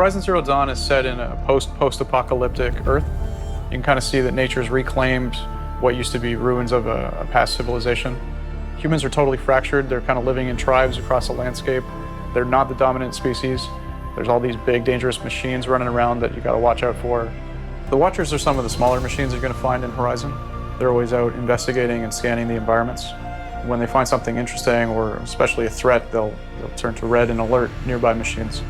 Horizon Zero Dawn is set in a post-apocalyptic Earth. You can kind of see that nature's reclaimed what used to be ruins of a past civilization. Humans are totally fractured. They're kind of living in tribes across the landscape. They're not the dominant species. There's all these big, dangerous machines running around that you got to watch out for. The Watchers are some of the smaller machines you're going to find in Horizon. They're always out investigating and scanning the environments. When they find something interesting, or especially a threat, they'll turn to red and alert nearby machines.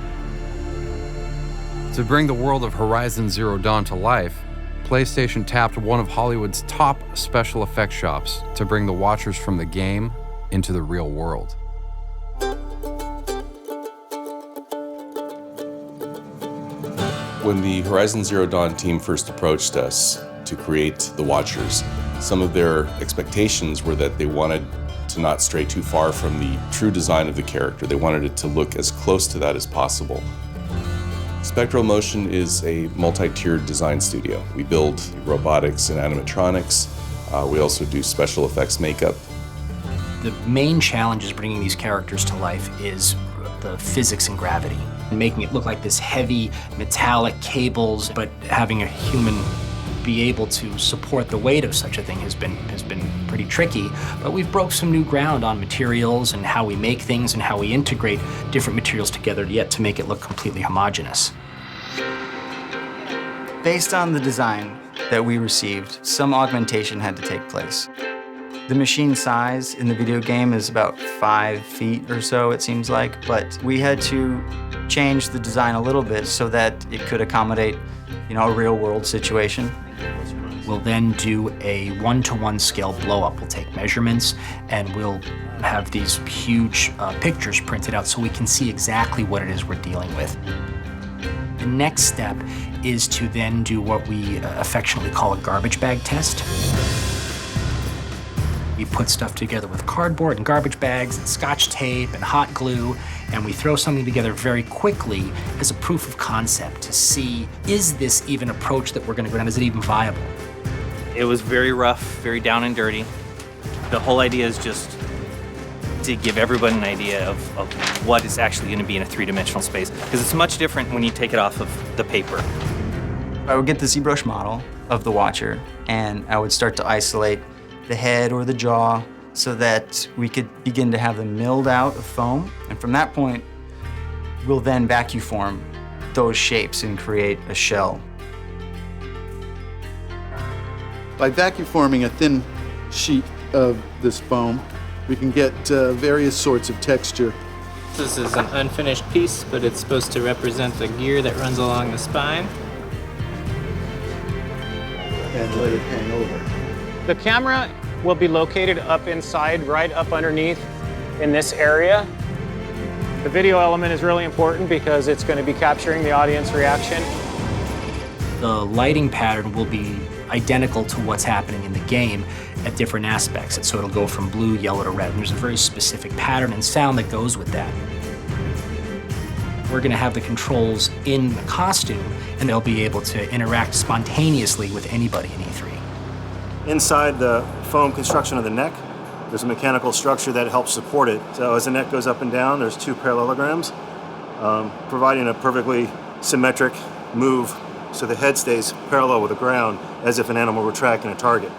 To bring the world of Horizon Zero Dawn to life, PlayStation tapped one of Hollywood's top special effects shops to bring the Watchers from the game into the real world. When the Horizon Zero Dawn team first approached us to create the Watchers, some of their expectations were that they wanted to not stray too far from the true design of the character. They wanted it to look as close to that as possible. Spectral Motion is a multi-tiered design studio. We build robotics and animatronics. We also do special effects makeup. The main challenge is bringing these characters to life is the physics and gravity. Making it look like this heavy metallic cables, but having a human be able to support the weight of such a thing has been pretty tricky. But we've broke some new ground on materials and how we make things and how we integrate different materials together yet to make it look completely homogeneous. Based on the design that we received, some augmentation had to take place. The machine size in the video game is about 5 feet or so, it seems like, but we had to change the design a little bit so that it could accommodate, a real-world situation. We'll then do a 1-to-1 scale blow-up. We'll take measurements and we'll have these huge pictures printed out so we can see exactly what it is we're dealing with. The next step is to then do what we affectionately call a garbage bag test. We put stuff together with cardboard and garbage bags and Scotch tape and hot glue, and we throw something together very quickly as a proof of concept to see, is this even approach that we're going to go down, is it even viable? It was very rough, very down and dirty. The whole idea is just to give everyone an idea of what is actually going to be in a three-dimensional space, because it's much different when you take it off of the paper. I would get the ZBrush model of the Watcher, and I would start to isolate the head or the jaw so that we could begin to have them milled out of foam. And from that point, we'll then vacuum form those shapes and create a shell. By vacuum forming a thin sheet of this foam, we can get various sorts of texture. This is an unfinished piece, but it's supposed to represent the gear that runs along the spine. And let it hang over. The camera will be located up inside, right up underneath in this area. The video element is really important because it's going to be capturing the audience reaction. The lighting pattern will be identical to what's happening in the game at different aspects. So it'll go from blue, yellow to red, and there's a very specific pattern and sound that goes with that. We're going to have the controls in the costume, and they'll be able to interact spontaneously with anybody in E3. Inside the foam construction of the neck, there's a mechanical structure that helps support it. So as the neck goes up and down, there's 2 parallelograms, providing a perfectly symmetric move so the head stays parallel with the ground as if an animal were tracking a target.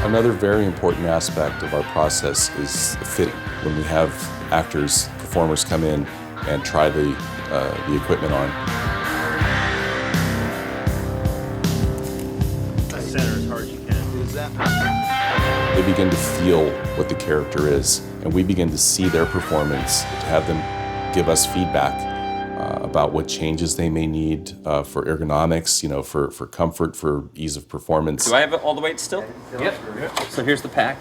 Another very important aspect of our process is the fitting. When we have actors, performers come in and try the equipment on. Center as hard as you can. They begin to feel what the character is, and we begin to see their performance, to have them give us feedback about what changes they may need for ergonomics, for comfort, for ease of performance. Do I have all the weight still? Yep. So here's the pack.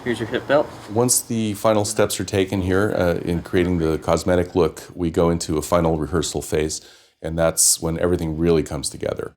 Here's your hip belt. Once the final steps are taken here in creating the cosmetic look, we go into a final rehearsal phase, and that's when everything really comes together.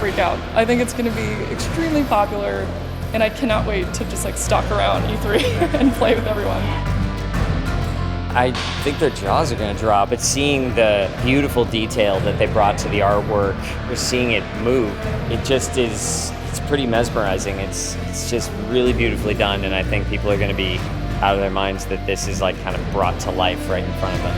freak out. I think it's going to be extremely popular, and I cannot wait to just like stalk around E3 and play with everyone. I think their jaws are going to drop. But seeing the beautiful detail that they brought to the artwork, just seeing it move, it just is, it's pretty mesmerizing. It's just really beautifully done, and I think people are going to be out of their minds that this is like kind of brought to life right in front of them.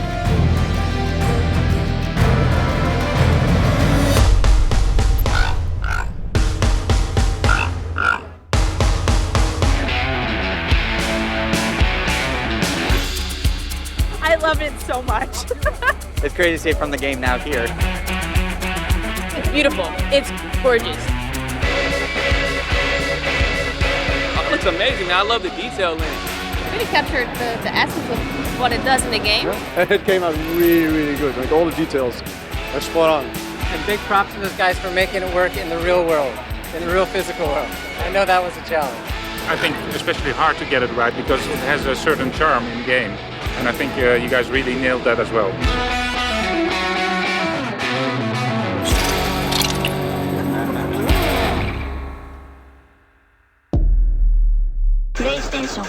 I love it so much. It's crazy to see it from the game now here. It's beautiful. It's gorgeous. It looks amazing, man. I love the detail in it. Really captured the essence of what it does in the game. Yeah. It came out really good. Like all the details are spot on. And big props to those guys for making it work in the real world, in the real physical world. I know that was a challenge. I think especially hard to get it right because it has a certain charm in game. And I think you guys really nailed that as well. PlayStation